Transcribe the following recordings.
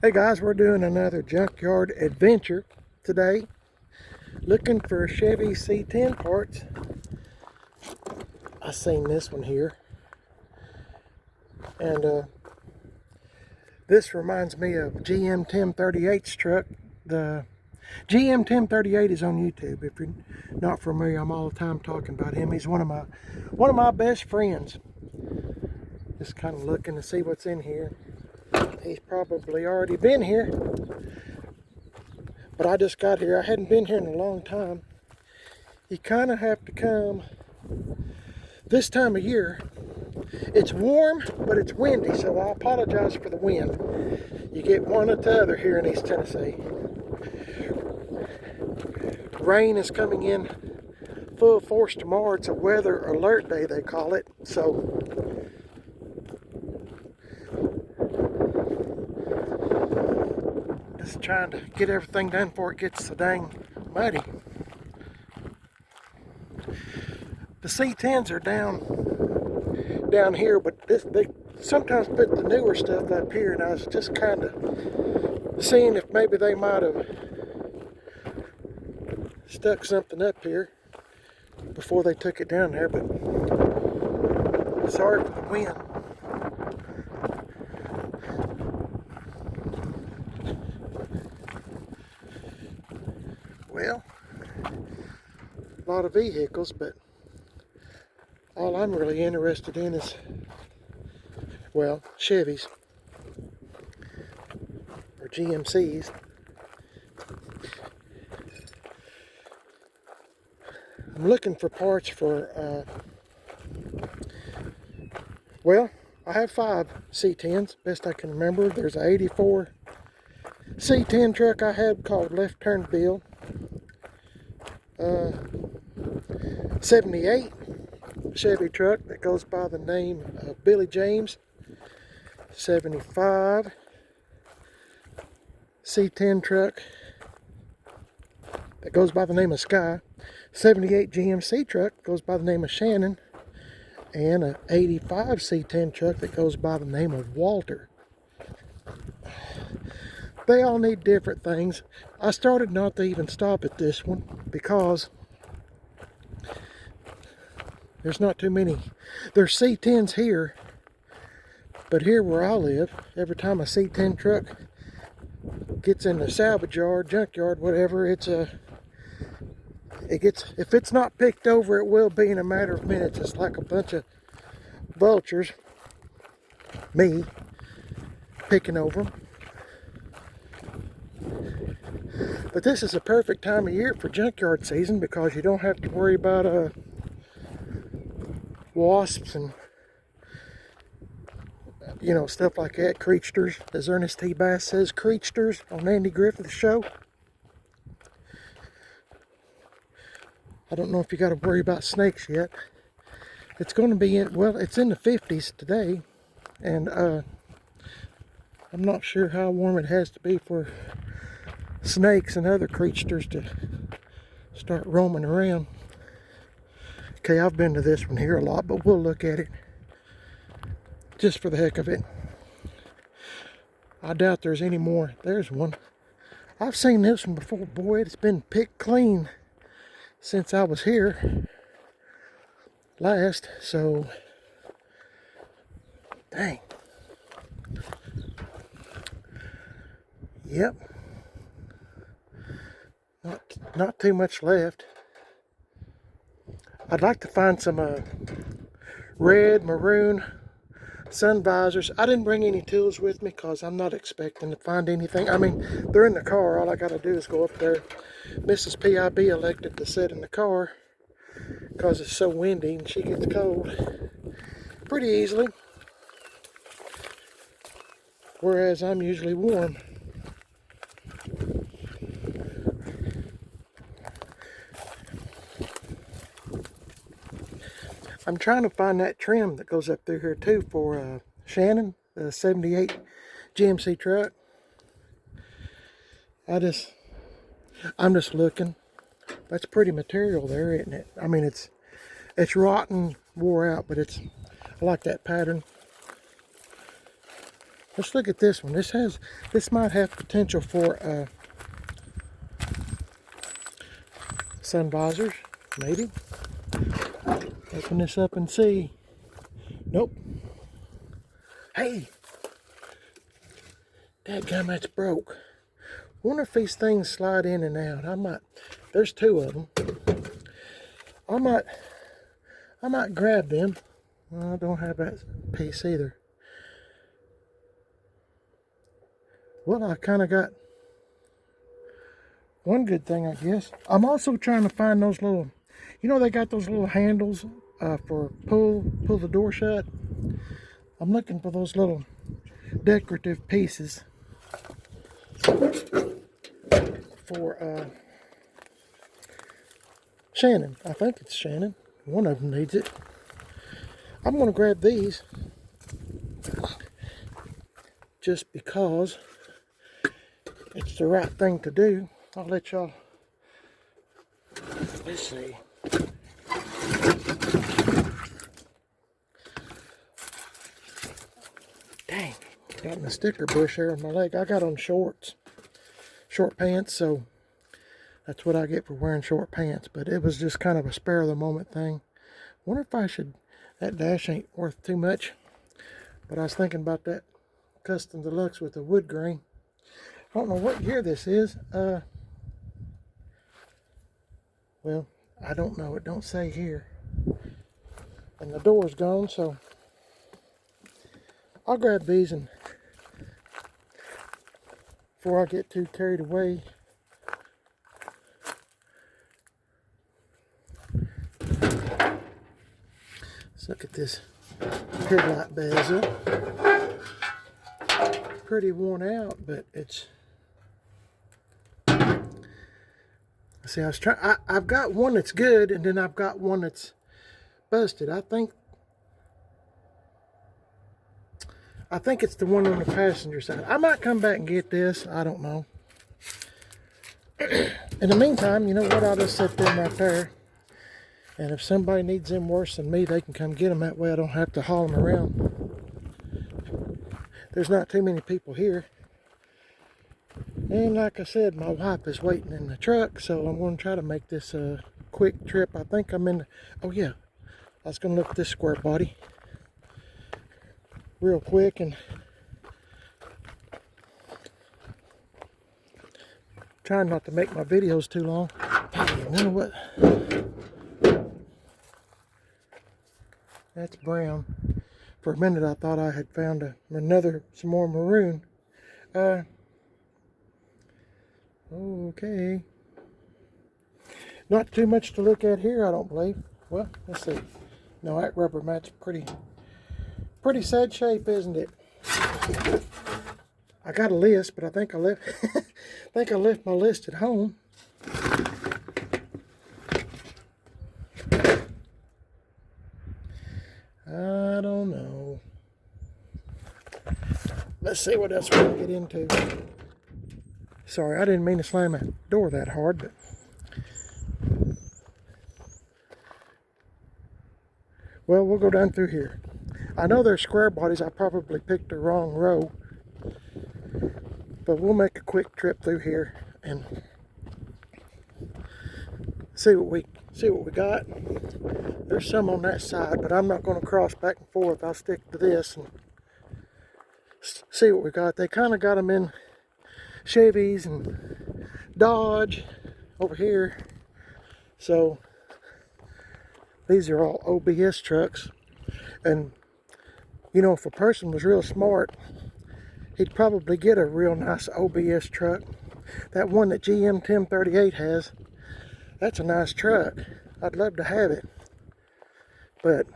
Hey guys, we're doing another junkyard adventure today. Looking for Chevy C10 parts. I seen this one here. And this reminds me of GM 1038's truck. The GM 1038 is on YouTube. If you're not familiar, I'm all the time talking about him. He's one of my best friends. Just kind of looking to see what's in here. He's probably already been here, but I just got here. I hadn't been here in a long time. You kind of have to come this time of year. It's warm, but it's windy, so I apologize for the wind. You get one or the other here in East Tennessee. Rain is coming in full force tomorrow. It's a weather alert day, they call it. So just trying to get everything done before it gets so dang muddy. The C10s are down here, but they sometimes put the newer stuff up here, and I was just kind of seeing if maybe they might have stuck something up here before they took it down there, but sorry for the wind. Well, a lot of vehicles, but all I'm really interested in is, well, Chevys or GMCs. I'm looking for parts for, well, I have 5 C10s, best I can remember. There's an 84 C10 truck I had called Left Turn Bill. 78 Chevy truck that goes by the name of Billy James. 75 C10 truck that goes by the name of Sky. 78 GMC truck goes by the name of Shannon. And an 85 C10 truck that goes by the name of Walter. They all need different things. I started not to even stop at this one because there's not too many. There's C10s here, but here where I live, every time a C10 truck gets in the salvage yard, junkyard, whatever, it gets, if it's not picked over, it will be in a matter of minutes. It's like a bunch of vultures, me, picking over them. But this is a perfect time of year for junkyard season because you don't have to worry about wasps and stuff like that, creatures, as Ernest T. Bass says, creatures on Andy Griffith's show. I don't know if you got to worry about snakes yet. It's going to be it's in the 50s today, and I'm not sure how warm it has to be for snakes and other creatures to start roaming around. Okay, I've been to this one here a lot, but we'll look at it just for the heck of it. I doubt there's any more. There's one. I've seen this one before. Boy, it's been picked clean since I was here last, so dang. Yep. Not too much left. I'd like to find some red, maroon sun visors. I didn't bring any tools with me because I'm not expecting to find anything. I mean, they're in the car. All I got to do is go up there. Mrs. PIB elected to sit in the car because it's so windy and she gets cold pretty easily, whereas I'm usually warm. I'm trying to find that trim that goes up through here too for Shannon, the 78 GMC truck. I'm just looking. That's pretty material there, isn't it? I mean, it's rotten, wore out, but I like that pattern. Let's look at this one. This might have potential for sun visors, maybe. Open this up and see. Nope. Hey! Dadgum, that's broke. Wonder if these things slide in and out. There's two of them. I might grab them. Well, I don't have that piece either. Well, I kind of got one good thing, I guess. I'm also trying to find those little, they got those little handles for pull the door shut. I'm looking for those little decorative pieces for Shannon. I think it's Shannon. One of them needs it. I'm going to grab these just because it's the right thing to do. I'll let y'all, let's see. Dang, got in the sticker bush there on my leg. I got on short pants, so that's what I get for wearing short pants. But it was just kind of a spare of the moment thing. Wonder if I should, that dash ain't worth too much. But I was thinking about that custom deluxe with the wood grain. I don't know what year this is. Well, I don't know. It don't say here. And the door's gone, so I'll grab these and before I get too carried away. Let's look at this headlight bezel. Pretty worn out, but it's, see, I was trying, I've got one that's good, and then I've got one that's busted. I think it's the one on the passenger side. I might come back and get this. I don't know. In the meantime, you know what? I'll just set them right there. And if somebody needs them worse than me, they can come get them. That way I don't have to haul them around. There's not too many people here. And like I said, my wife is waiting in the truck, so I'm going to try to make this a quick trip. I think I'm in the, oh yeah, I was going to look at this square body real quick and trying not to make my videos too long. Hey, you know what? That's brown. For a minute I thought I had found some more maroon. Okay. Not too much to look at here, I don't believe. Well, let's see. No, that rubber mat's pretty sad shape, isn't it? I got a list, but I think I left my list at home. I don't know. Let's see what else we can get into. Sorry, I didn't mean to slam that door that hard, but well, we'll go down through here. I know they're square bodies. I probably picked the wrong row, but we'll make a quick trip through here and see what we got. There's some on that side, but I'm not going to cross back and forth. I'll stick to this and see what we got. They kind of got them in Chevys and Dodge over here. So these are all OBS trucks. And you know, if a person was real smart, he'd probably get a real nice OBS truck. That one that GM 1038 has, that's a nice truck. I'd love to have it, but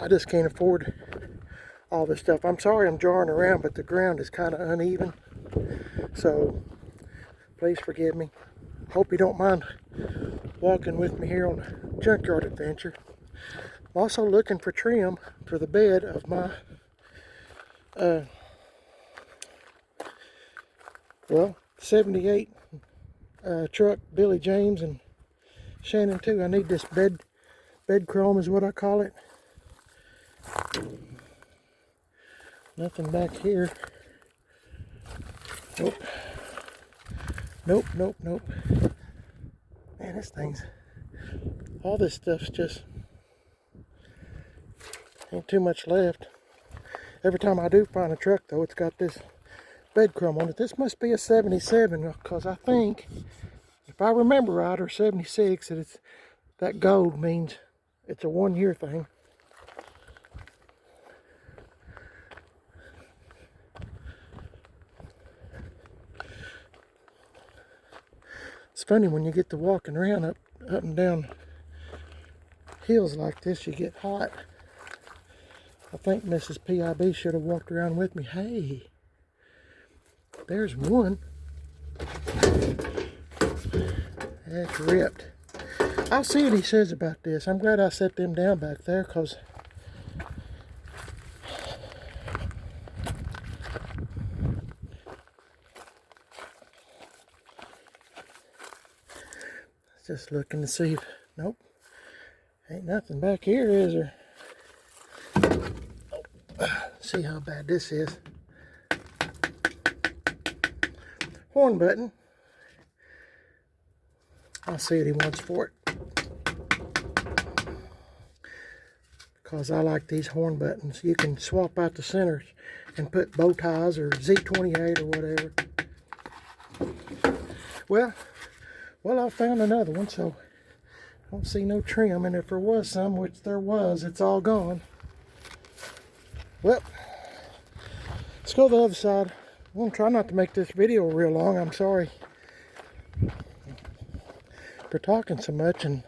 I just can't afford all this stuff. I'm sorry I'm jarring around, but the ground is kind of uneven, so please forgive me. Hope you don't mind walking with me here on a junkyard adventure. I'm also looking for trim for the bed of my well, 78 truck, Billy James and Shannon too. I need this bed chrome is what I call it. Nothing back here. Nope. Nope, nope, nope. Man, this thing's... all this stuff's just... ain't too much left. Every time I do find a truck, though, it's got this breadcrumb on it. This must be a 77, because I think, if I remember right, or 76, that it's... that gold means it's a 1 year thing. It's funny when you get to walking around up and down hills like this, you get hot. I think Mrs. PIB should have walked around with me. Hey, there's one. That's ripped. I'll see what he says about this. I'm glad I set them down back there, because just looking to see if... nope. Ain't nothing back here, is there? See how bad this is. Horn button. I'll see what he wants for it. Because I like these horn buttons. You can swap out the centers and put bow ties or Z28 or whatever. Well, I found another one, so I don't see no trim. And if there was some, which there was, it's all gone. Well, let's go to the other side. I'm going to try not to make this video real long. I'm sorry for talking so much. And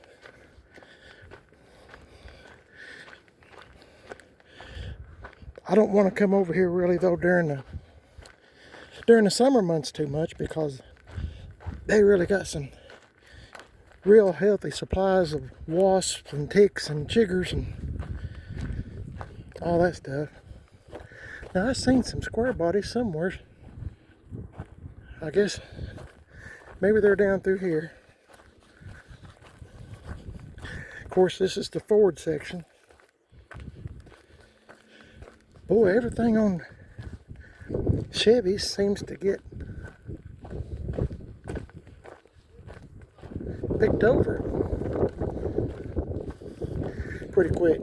I don't want to come over here really, though, during the summer months too much, because they really got some real healthy supplies of wasps and ticks and chiggers and all that stuff. Now, I've seen some square bodies somewhere. I guess maybe they're down through here. Of course, this is the Ford section. Boy, everything on Chevy seems to get picked over pretty quick.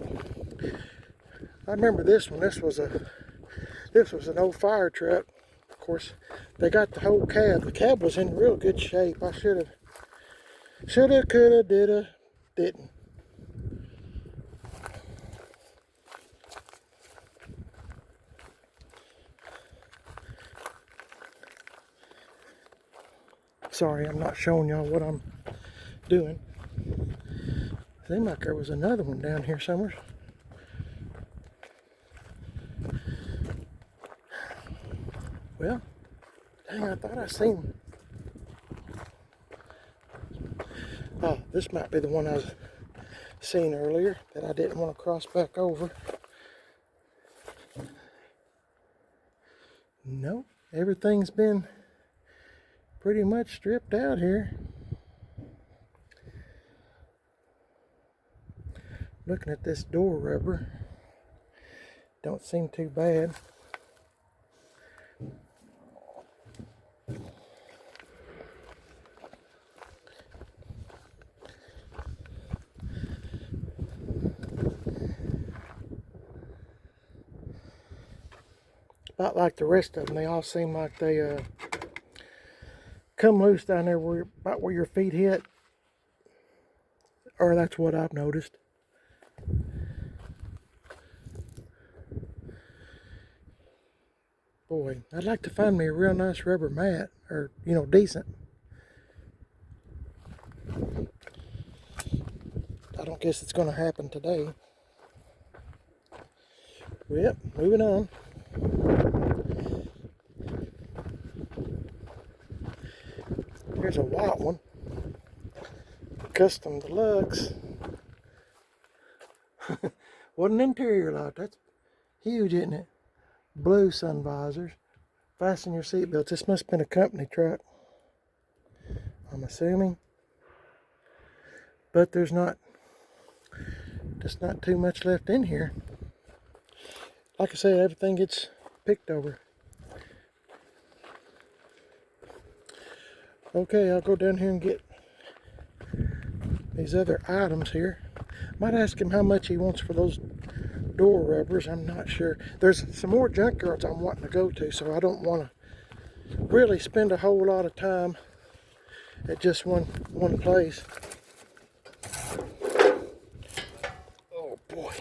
I remember this one. This was an old fire truck. Of course, they got the whole cab. The cab was in real good shape. I shoulda, coulda, didn't. Sorry, I'm not showing y'all what I'm doing. Seemed like there was another one down here somewhere. Well, dang, I thought I seen... oh, this might be the one I was seen earlier that I didn't want to cross back over. No, everything's been pretty much stripped out here. Looking at this door rubber, don't seem too bad. About like the rest of them, they all seem like they come loose down there about where your feet hit. Or that's what I've noticed. Boy, I'd like to find me a real nice rubber mat, or, you know, decent. I don't guess it's going to happen today. Yep, moving on. Here's a white one. Custom deluxe. What an interior light. That's huge, isn't it? Blue sun visors. Fasten your seatbelts. This must have been a company truck, I'm assuming. But there's not too much left in here. Like I said, everything gets picked over. Okay, I'll go down here and get these other items here. Might ask him how much he wants for those door rubbers. I'm not sure. There's some more junkyards I'm wanting to go to, so I don't want to really spend a whole lot of time at just one place. Oh boy.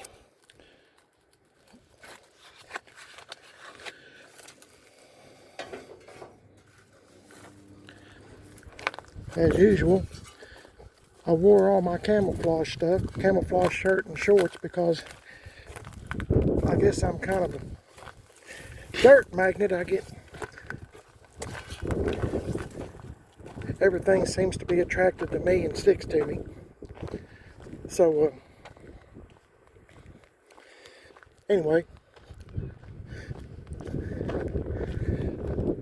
As usual, I wore all my camouflage stuff, camouflage shirt and shorts, because I guess I'm kind of a dirt magnet. I get everything seems to be attracted to me and sticks to me. So anyway,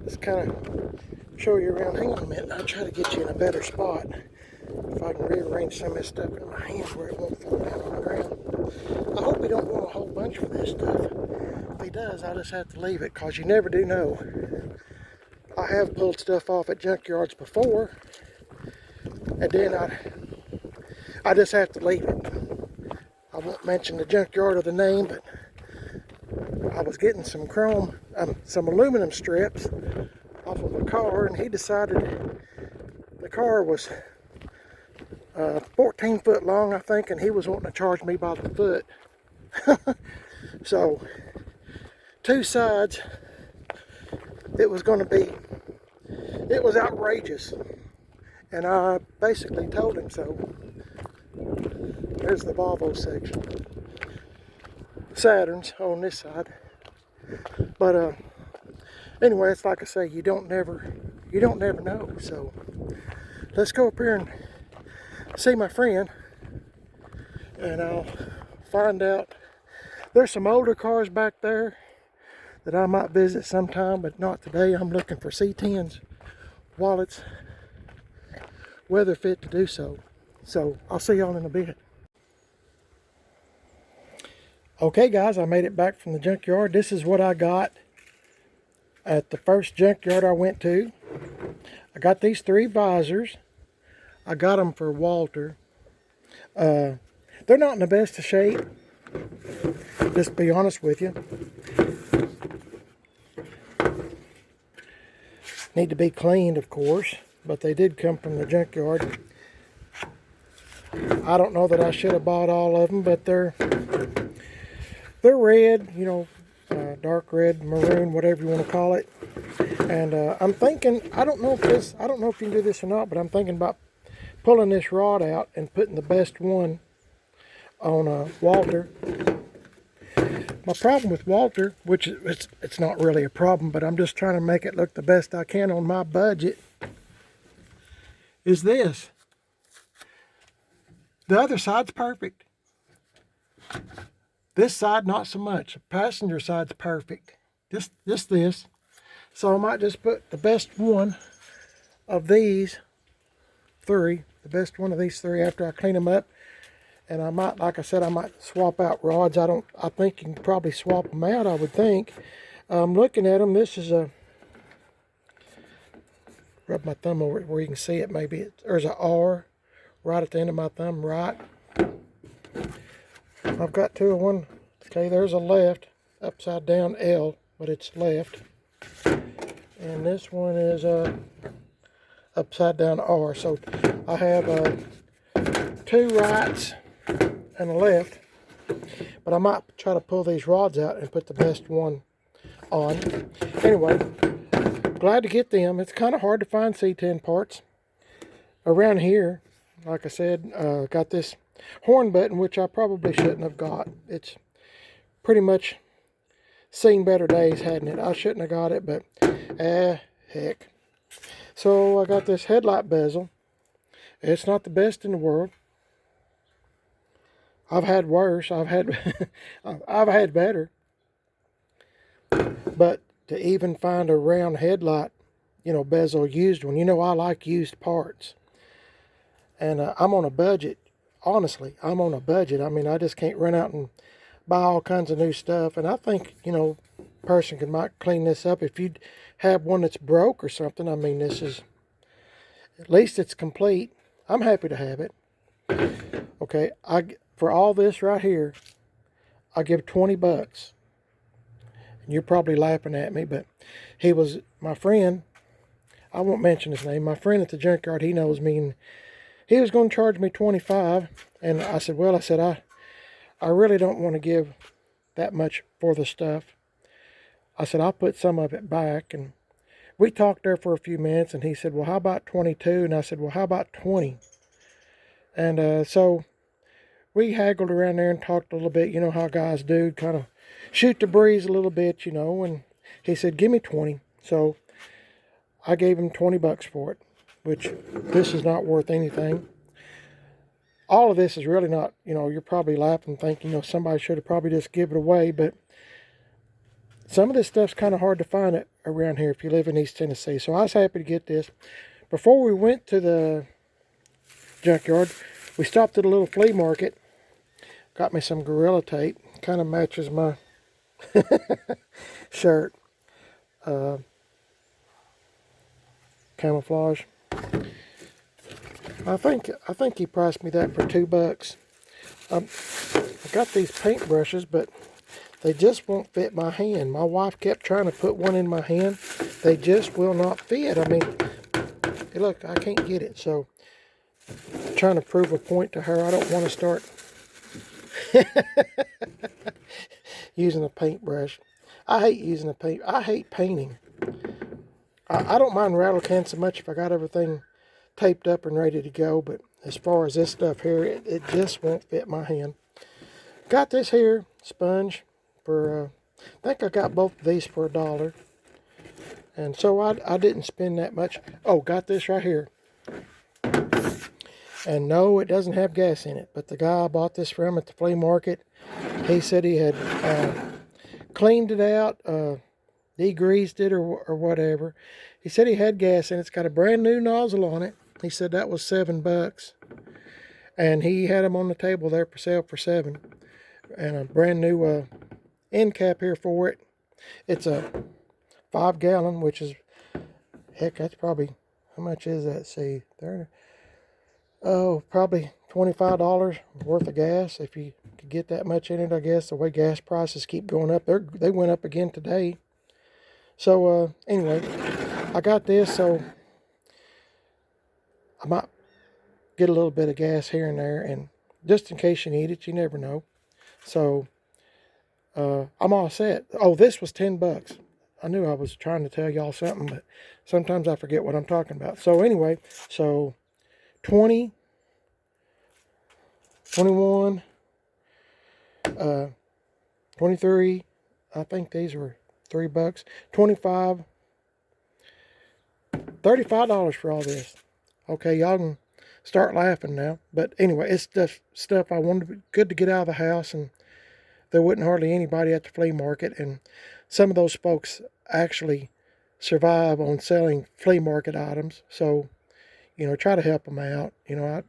let's kind of show you around. Hang on a minute, I'll try to get you in a better spot. If I can rearrange some of this stuff in my hands where it won't fall down on the ground. I hope he don't want a whole bunch for this stuff. If he does, I'll just have to leave it, because you never do know. I have pulled stuff off at junkyards before, and then I just have to leave it. I won't mention the junkyard or the name, but I was getting some some aluminum strips off of a car, and he decided the car was 14 foot long, I think, and he was wanting to charge me by the foot. So, two sides, it was outrageous, and I basically told him so. There's the Volvo section, Saturns on this side. But anyway, it's like I say, you don't never know. So let's go up here and see my friend, and I'll find out. There's some older cars back there that I might visit sometime, but not today. I'm looking for C10s while it's weather fit to do so. So I'll see y'all in a bit. Okay guys, I made it back from the junkyard. This is what I got at the first junkyard I went to. I got these 3 visors. I got them for Walter. They're not in the best of shape, just to be honest with you. Need to be cleaned, of course, but they did come from the junkyard. I don't know that I should have bought all of them, but they're red, you know, dark red, maroon, whatever you want to call it. And I'm thinking, I don't know if you can do this or not, but I'm thinking about pulling this rod out and putting the best one on Walter. My problem with Walter, which it's not really a problem, but I'm just trying to make it look the best I can on my budget, is this. The other side's perfect. This side, not so much. The passenger side's perfect. Just this. So I might just put the best one of these 3, the best one of these 3 after I clean them up. And I might, like I said, I might swap out rods. I think you can probably swap them out, I would think. Looking at them, this is a, rub my thumb over it where you can see it. Maybe there's a R right at the end of my thumb, right. I've got 2 of one. Okay, there's a left, upside down L, but it's left. And this one is upside down R. So I have 2 rights and a left, but I might try to pull these rods out and put the best one on. Anyway, glad to get them. It's kind of hard to find C10 parts around here. Like I said, got this horn button, which I probably shouldn't have got. It's pretty much seen better days, hadn't it? I shouldn't have got it, but heck. So I got this headlight bezel. It's not the best in the world. I've had worse. I've had better. But to even find a round headlight, you know, bezel, used one. You know, I like used parts. And I'm on a budget. Honestly, I'm on a budget. I mean, I just can't run out and buy all kinds of new stuff. And I think, you know, a person might clean this up. If you have one that's broke or something, I mean, this is, at least it's complete. I'm happy to have it. Okay, for all this right here, I give 20 bucks. And you're probably laughing at me, but he was my friend. I won't mention his name. My friend at the junkyard, he knows me, and he was going to charge me 25. And I said, well, I really don't want to give that much for the stuff. I said, I'll put some of it back. And we talked there for a few minutes, and he said, well, how about 22? And I said, well, how about 20? And so we haggled around there and talked a little bit. You know how guys do, kind of shoot the breeze a little bit, you know. And he said, give me 20. So I gave him 20 bucks for it, which this is not worth anything. All of this is really not, you know, you're probably laughing thinking, you know, somebody should have probably just give it away. But some of this stuff's kind of hard to find it around here if you live in East Tennessee. So I was happy to get this. Before we went to the junkyard, we stopped at a little flea market. Got me some Gorilla Tape. Kind of matches my shirt. Camouflage. I think he priced me that for 2 bucks. I got these paint brushes, but they just won't fit my hand. My wife kept trying to put one in my hand. They just will not fit. I mean, hey, look, I can't get it. So I'm trying to prove a point to her. I don't want to start using a paintbrush. I hate using a paint. I hate painting. I don't mind rattle cans so much if I got everything taped up and ready to go, but as far as this stuff here, it just won't fit my hand. Got this here sponge for I think I got both of these for $1, and so I didn't spend that much. Oh, got this right here, and no, it doesn't have gas in it, but the guy I bought this from at the flea market, he said he had cleaned it out, degreased it or whatever. He said he had gas in it. It's got a brand new nozzle on it. He said that was 7 bucks. And he had them on the table there for sale for 7. And a brand new end cap here for it. It's a 5-gallon, which is, heck, that's probably, how much is that? See, there. Oh, probably $25 worth of gas if you could get that much in it. I guess the way gas prices keep going up, they went up again today. So anyway, I got this, so I might get a little bit of gas here and there, and just in case you need it, you never know. So I'm all set. Oh, this was 10 bucks. I knew I was trying to tell y'all something, but sometimes I forget what I'm talking about. So anyway, so 20, 21, 23, I think these were 3 bucks, 25, $35 for all this. Okay, y'all can start laughing now. But anyway, it's just stuff I wanted, good to get out of the house, and there wasn't hardly anybody at the flea market, and some of those folks actually survive on selling flea market items. So, you know, try to help them out. You know,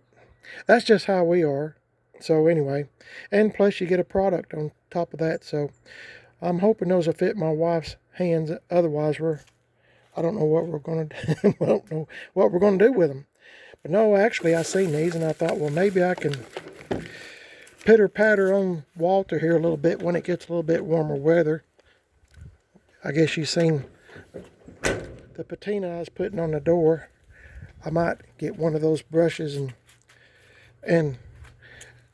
that's just how we are. So anyway, and plus you get a product on top of that. So I'm hoping those will fit my wife's hands. Otherwise, I don't know what we're going to do. I don't know what we're going to do with them. But no, actually, I seen these and I thought, well, maybe I can pitter patter on Walter here a little bit when it gets a little bit warmer weather. I guess you've seen the patina I was putting on the door. I might get one of those brushes and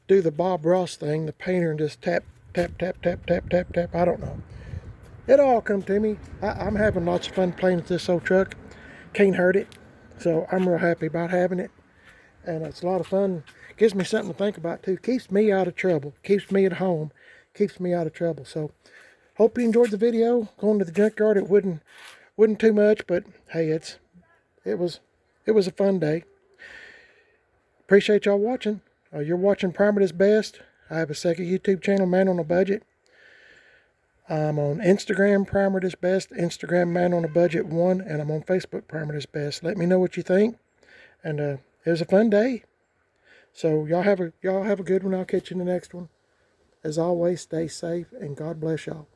do the Bob Ross thing, the painter, and just tap, tap, tap, tap, tap, tap, tap. I don't know. It'll all come to me. I'm having lots of fun playing with this old truck. Can't hurt it. So I'm real happy about having it. And it's a lot of fun. Gives me something to think about too. Keeps me out of trouble. Keeps me at home. Keeps me out of trouble. So hope you enjoyed the video. Going to the junkyard, it wasn't too much, but hey, it was a fun day. Appreciate y'all watching. You're watching Primer Is Best. I have a second YouTube channel, Man on a Budget. I'm on Instagram, Primer Is Best, Instagram, Man on a Budget 1, and I'm on Facebook, Primer Is Best. Let me know what you think. And it was a fun day. So y'all have a good one. I'll catch you in the next one. As always, stay safe and God bless y'all.